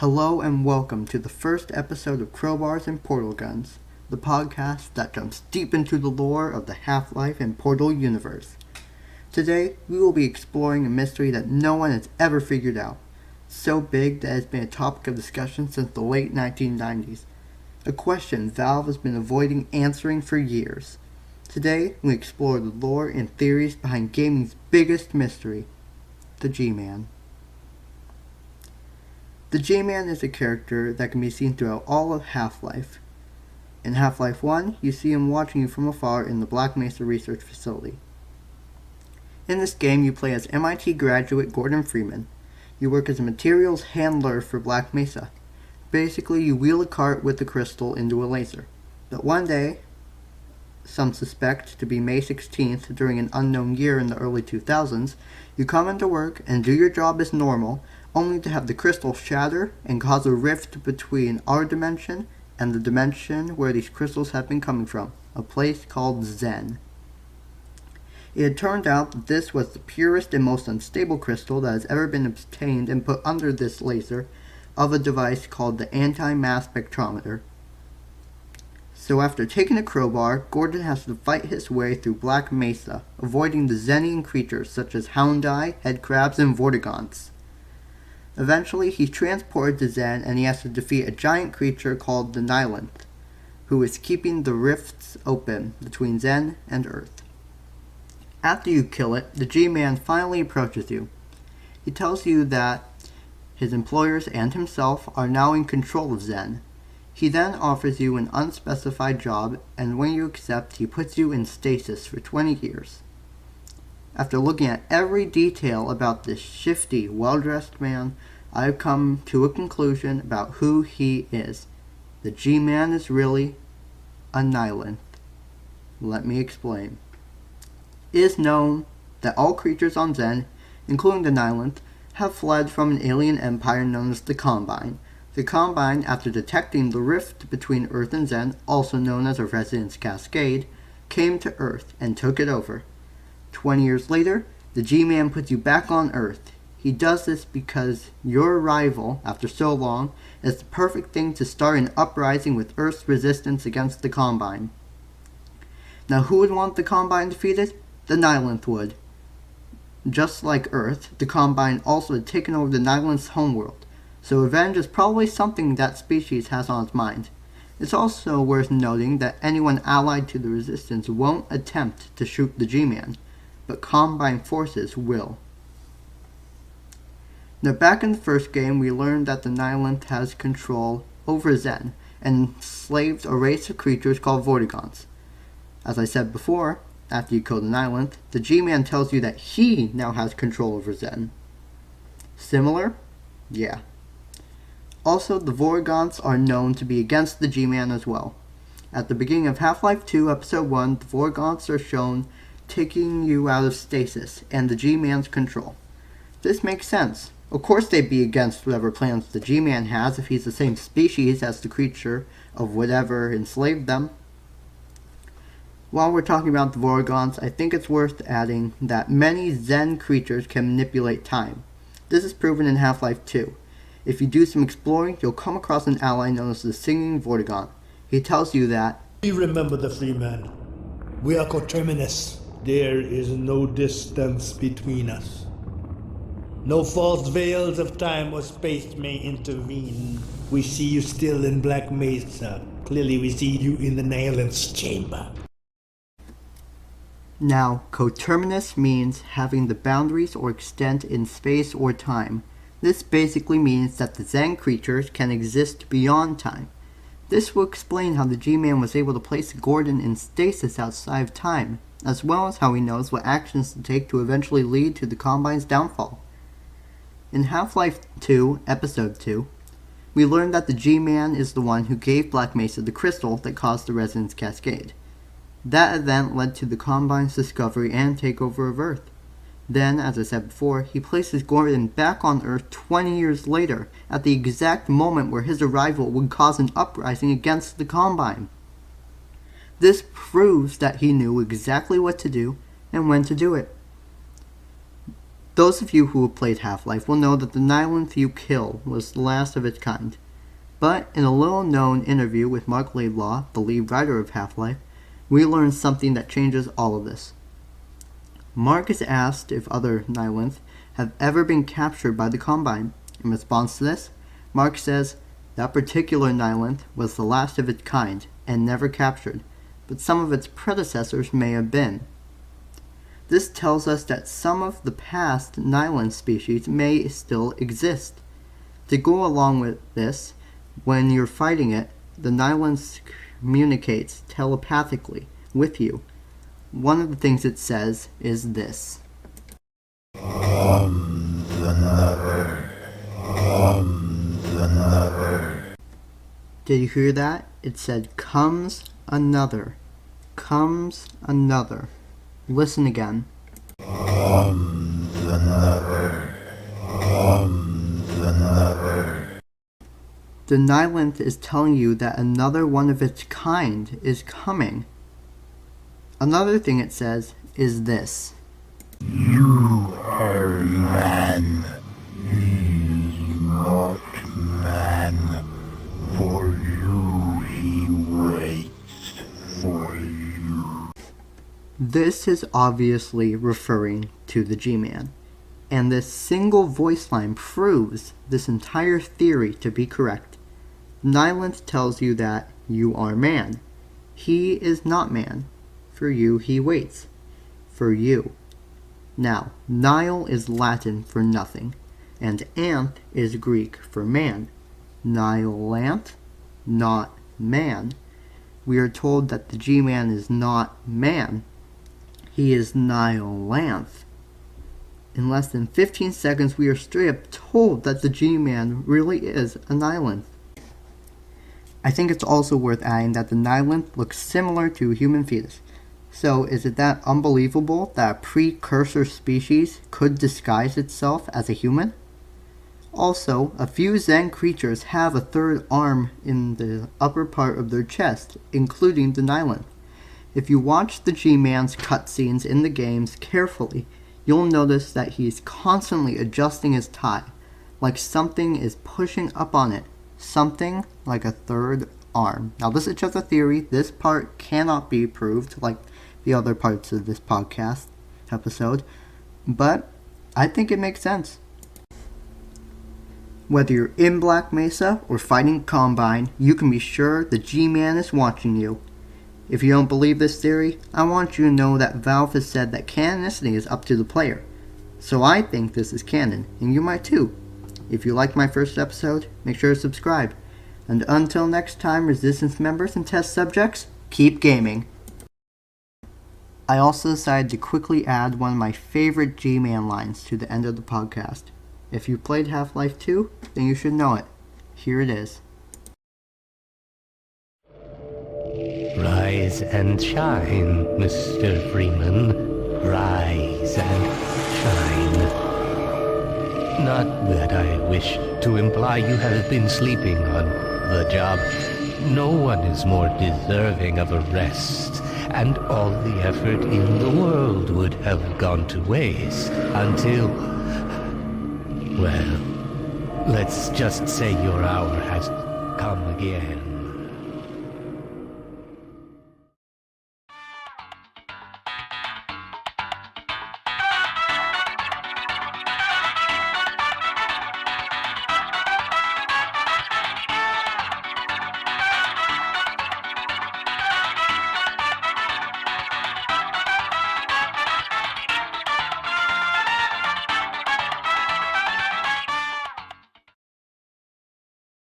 Hello and welcome to the first episode of Crowbars and Portal Guns, the podcast that jumps deep into the lore of the Half-Life and Portal universe. Today, we will be exploring a mystery that no one has ever figured out, so big that it has been a topic of discussion since the late 1990s, a question Valve has been avoiding answering for years. Today, we explore the lore and theories behind gaming's biggest mystery, the G-Man. The G-Man is a character that can be seen throughout all of Half-Life. In Half-Life 1, you see him watching you from afar in the Black Mesa Research Facility. In this game, you play as MIT graduate Gordon Freeman. You work as a materials handler for Black Mesa. Basically, you wheel a cart with a crystal into a laser. But one day, some suspect to be May 16th during an unknown year in the early 2000s, you come into work and do your job as normal, only to have the crystal shatter and cause a rift between our dimension and the dimension where these crystals have been coming from, a place called Zen. It had turned out that this was the purest and most unstable crystal that has ever been obtained and put under this laser of a device called the anti-mass spectrometer. So after taking a crowbar, Gordon has to fight his way through Black Mesa, avoiding the Zenian creatures such as Houndeye, headcrabs, and vortigaunts. Eventually, he's transported to Zen and he has to defeat a giant creature called the Nylanth, who is keeping the rifts open between Zen and Earth. After you kill it, the G-Man finally approaches you. He tells you that his employers and himself are now in control of Zen. He then offers you an unspecified job, and when you accept, he puts you in stasis for 20 years. After looking at every detail about this shifty, well-dressed man, I have come to a conclusion about who he is. The G-Man is really a Nylanth. Let me explain. It is known that all creatures on Zen, including the Nylanth, have fled from an alien empire known as the Combine. The Combine, after detecting the rift between Earth and Zen, also known as a Resonance Cascade, came to Earth and took it over. 20 years later, the G-Man puts you back on Earth. He does this because your arrival, after so long, is the perfect thing to start an uprising with Earth's resistance against the Combine. Now, who would want the Combine defeated? The Nylanth would. Just like Earth, the Combine also had taken over the Nylanth's homeworld, so revenge is probably something that species has on its mind. It's also worth noting that anyone allied to the resistance won't attempt to shoot the G-Man, but Combine forces will. Now, back in the first game, we learned that the Nylanth has control over Zen and enslaved a race of creatures called vortigaunts. As I said before, after you kill the Nylanth, the G-Man tells you that he now has control over Zen. Similar? Yeah. Also, the vortigaunts are known to be against the G-Man as well. At the beginning of Half-Life 2, Episode 1, the vortigaunts are shown taking you out of stasis and the G-Man's control. This makes sense. Of course they'd be against whatever plans the G-Man has if he's the same species as the creature of whatever enslaved them. While we're talking about the vortigaunts, I think it's worth adding that many Zen creatures can manipulate time. This is proven in Half-Life 2. If you do some exploring, you'll come across an ally known as the Singing Vortigaunt. He tells you that, We remember the Freeman. We are coterminous. There is no distance between us. No false veils of time or space may intervene. We see you still in Black Mesa. Clearly we see you in the Nylanth's chamber. Now, coterminous means having the boundaries or extent in space or time. This basically means that the Zen creatures can exist beyond time. This will explain how the G-Man was able to place Gordon in stasis outside of time, as well as how he knows what actions to take to eventually lead to the Combine's downfall. In Half-Life 2, Episode 2, we learned that the G-Man is the one who gave Black Mesa the crystal that caused the Resonance Cascade. That event led to the Combine's discovery and takeover of Earth. Then, as I said before, he places Gordon back on Earth 20 years later, at the exact moment where his arrival would cause an uprising against the Combine. This proves that he knew exactly what to do and when to do it. Those of you who have played Half-Life will know that the Nylunth you kill was the last of its kind. But in a little-known interview with Mark Laidlaw, the lead writer of Half-Life, we learn something that changes all of this. Mark is asked if other Nylunth have ever been captured by the Combine. In response to this, Mark says that particular Nylunth was the last of its kind and never captured, but some of its predecessors may have been. This tells us that some of the past Nylunth species may still exist. To go along with this, when you're fighting it, the Nylunth communicates telepathically with you. One of the things it says is this. Comes another. Comes another. Did you hear that? It said, comes another. Comes another. Listen again. Comes another. Comes another. The Nylunth is telling you that another one of its kind is coming. Another thing it says is this. You are man. He is not man. For you he waits for you. This is obviously referring to the G-Man, and this single voice line proves this entire theory to be correct. Nylunth tells you that you are man. He is not man. For you he waits. For you. Now, Nile is Latin for nothing, and anth is Greek for man. Nilanth, not man. We are told that the G-Man is not man. He is Nilanth. In less than 15 seconds, we are straight up told that the G-Man really is a Nylunth. I think it's also worth adding that the Nylunth looks similar to a human fetus. So is it that unbelievable that a precursor species could disguise itself as a human? Also, a few Zen creatures have a third arm in the upper part of their chest, including the Nylunth. If you watch the G-Man's cutscenes in the games carefully, you'll notice that he's constantly adjusting his tie, like something is pushing up on it, something like a third arm. Now this is just a theory, this part cannot be proved like the other parts of this podcast episode, but I think it makes sense. Whether you're in Black Mesa or fighting Combine, you can be sure the G-Man is watching you. If you don't believe this theory, I want you to know that Valve has said that canonicity is up to the player. So I think this is canon, and you might too. If you liked my first episode, make sure to subscribe. And until next time, Resistance members and test subjects, keep gaming. I also decided to quickly add one of my favorite G-Man lines to the end of the podcast. If you played Half-Life 2, then you should know it. Here it is. Rise and shine, Mr. Freeman. Rise and shine. Not that I wish to imply you have been sleeping on the job. No one is more deserving of a rest, and all the effort in the world would have gone to waste until... well, let's just say your hour has come again.